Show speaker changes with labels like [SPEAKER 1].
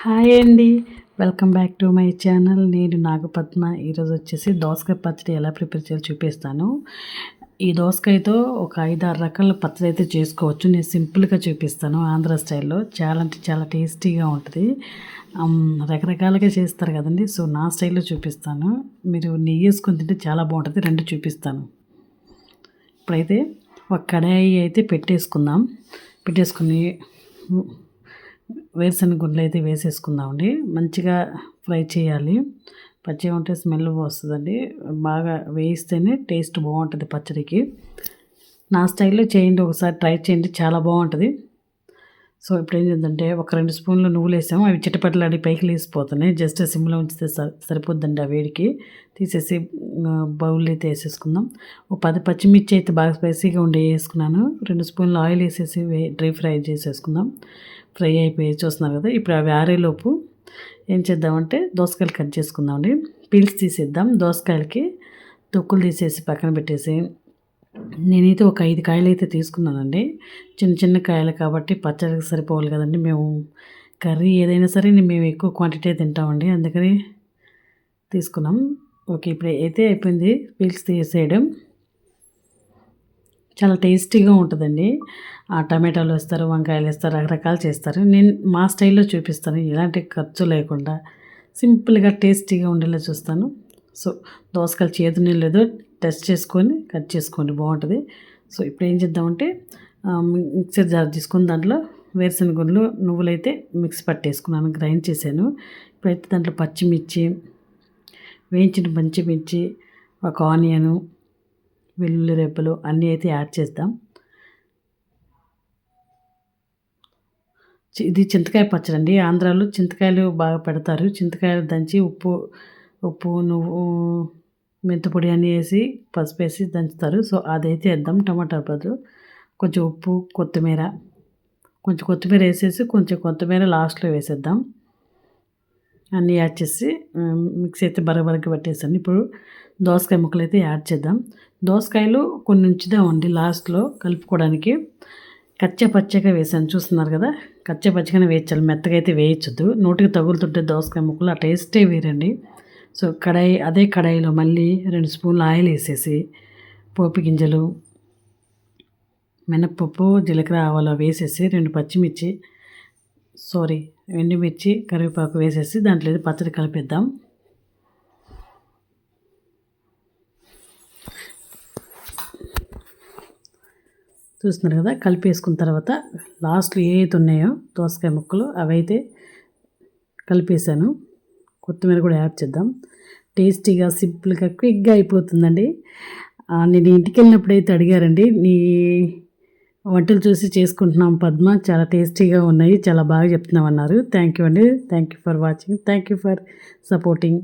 [SPEAKER 1] Hi అండి, welcome back to my channel. నేను నాగపద్మ. ఈరోజు వచ్చేసి దోసకాయ పచ్చడి ఎలా ప్రిపేర్ చేయాలో చూపిస్తాను. ఈ దోసకాయతో ఒక 5-6 రకాల పచ్చడి అయితే చేసుకోవచ్చు. నేను సింపుల్గా చూపిస్తాను, ఆంధ్ర స్టైల్లో. చాలా అంటే చాలా టేస్టీగా ఉంటుంది. రకరకాలుగా చేస్తారు కదండి, సో నా స్టైల్లో చూపిస్తాను. మీరు నెయ్యి వేసుకొని తింటే చాలా బాగుంటుంది. రెండు చూపిస్తాను. ఇప్పుడైతే ఒక కడాయి అయితే పెట్టేసుకుని వేరుశనగ గుండ్లు అయితే వేసేసుకుందామండి. మంచిగా ఫ్రై చేయాలి. పచ్చిగా ఉంటే స్మెల్ వస్తుందండి. బాగా వేయిస్తేనే టేస్ట్ బాగుంటుంది పచ్చడికి. నా స్టైల్లో చేయండి, ఒకసారి ట్రై చేయండి, చాలా బాగుంటుంది. సో ఇప్పుడు ఏం చేద్దంటే ఒక 2 స్పూన్లు నువ్వులు వేసాము. అవి చిటపట్లాడి పైకి లేసిపోతున్నాయి. జస్ట్ సిమ్లో ఉంచితే సరిపోద్దండి. ఆ వేడికి తీసేసి బౌల్ అయితే వేసేసుకుందాం. ఒక 10 పచ్చిమిర్చి అయితే బాగా స్పైసీగా ఉండి వేసుకున్నాను. 2 స్పూన్లు ఆయిల్ వేసేసి డ్రై ఫ్రై చేసేసుకుందాం. ఫ్రై అయిపోయి చూస్తున్నారు కదా. ఇప్పుడు అవి ఆరేలోపు ఏం చేద్దామంటే దోసకాయలు కట్ చేసుకుందామండి. పీల్స్ తీసేద్దాం. దోసకాయలకి తొక్కులు తీసేసి పక్కన పెట్టేసి, నేనైతే ఒక 5 కాయలు అయితే తీసుకున్నానండి. చిన్న చిన్న కాయలు కాబట్టి పచ్చడికి సరిపోవాలి కదండి. మేము కర్రీ ఏదైనా సరే మేము ఎక్కువ క్వాంటిటీ తింటామండి, అందుకని తీసుకున్నాం. ఓకే, ఇప్పుడు అయితే అయిపోయింది పీల్స్ తీసేయడం. చాలా టేస్టీగా ఉంటుందండి. టమాటాలు వేస్తారు, వంకాయలు వేస్తారు, రకరకాలు చేస్తారు. నేను మా స్టైల్లో చూపిస్తాను, ఎలాంటి ఖర్చు లేకుండా సింపుల్గా టేస్టీగా ఉండేలా చూస్తాను. సో దోసకాయలు చేదునే లేదో టెస్ట్ చేసుకొని కట్ చేసుకోండి, బాగుంటుంది. సో ఇప్పుడు ఏం చేద్దామంటే మిక్సర్ జార్ తీసుకొని దాంట్లో వేరుశనగ గుండ్లు నువ్వులైతే మిక్స్ పట్టేసుకున్నాను, గ్రైండ్ చేశాను. ఇప్పుడైతే దాంట్లో పచ్చిమిర్చి, వేయించిన పచ్చిమిర్చి, ఒక ఆనియను, వెల్లుల్లి రెబ్బలు అన్నీ అయితే యాడ్ చేద్దాం. ఇది చింతకాయ పచ్చడి అండి. ఆంధ్రాలో చింతకాయలు బాగా పెడతారు. చింతకాయలు దంచి ఉప్పు నువ్వు మెంతిపొడి అన్నీ వేసి పసుపు వేసి దంచుతారు. సో అదైతే వేద్దాం. టమాటా బదులు కొంచెం ఉప్పు, కొత్తిమీర వేసేసి కొంచెం కొత్తిమీర లాస్ట్లో వేసేద్దాం. అన్నీ యాడ్ చేసి మిక్సీ అయితే బరబరగా పెట్టేసాను. ఇప్పుడు దోసకాయ ముక్కలు అయితే యాడ్ చేద్దాం. దోసకాయలు కొన్ని ఉంచుదామండి లాస్ట్లో కలుపుకోవడానికి. పచ్చగా వేసాను, చూస్తున్నారు కదా. పచ్చగానే వేయించాలి, మెత్తగా అయితే వేయించద్దు. నోటికి తగులుతుంటే దోసకాయ ముక్కలు ఆ టేస్టే వేరండి. సో అదే కడాయిలో మళ్ళీ 2 స్పూన్లు ఆయిల్ వేసేసి పోపు గింజలు, మినప్పప్పు, జీలకర్ర, ఆవాలు వేసేసి 2 ఎండుమిర్చి, కరివేపాకు వేసేసి దాంట్లో పచ్చడి కలిపేద్దాం. చూస్తున్నారు కదా. కలిపేసుకున్న తర్వాత లాస్ట్లో ఏవైతే ఉన్నాయో దోసకాయ ముక్కలు అవైతే కలిపేసాను. కొత్తిమీర కూడా యాడ్ చేద్దాం. టేస్టీగా, సింపుల్గా, క్విక్గా అయిపోతుందండి. నేను ఇంటికి వెళ్ళినప్పుడైతే అడిగారండి, నీ వంటలు చూసి చేసుకుంటున్నాం పద్మ, చాలా టేస్టీగా ఉన్నాయి, చాలా బాగా చెప్తున్నాం అన్నారు. థ్యాంక్ యూ అండి. Thank you for watching. Thank you for supporting.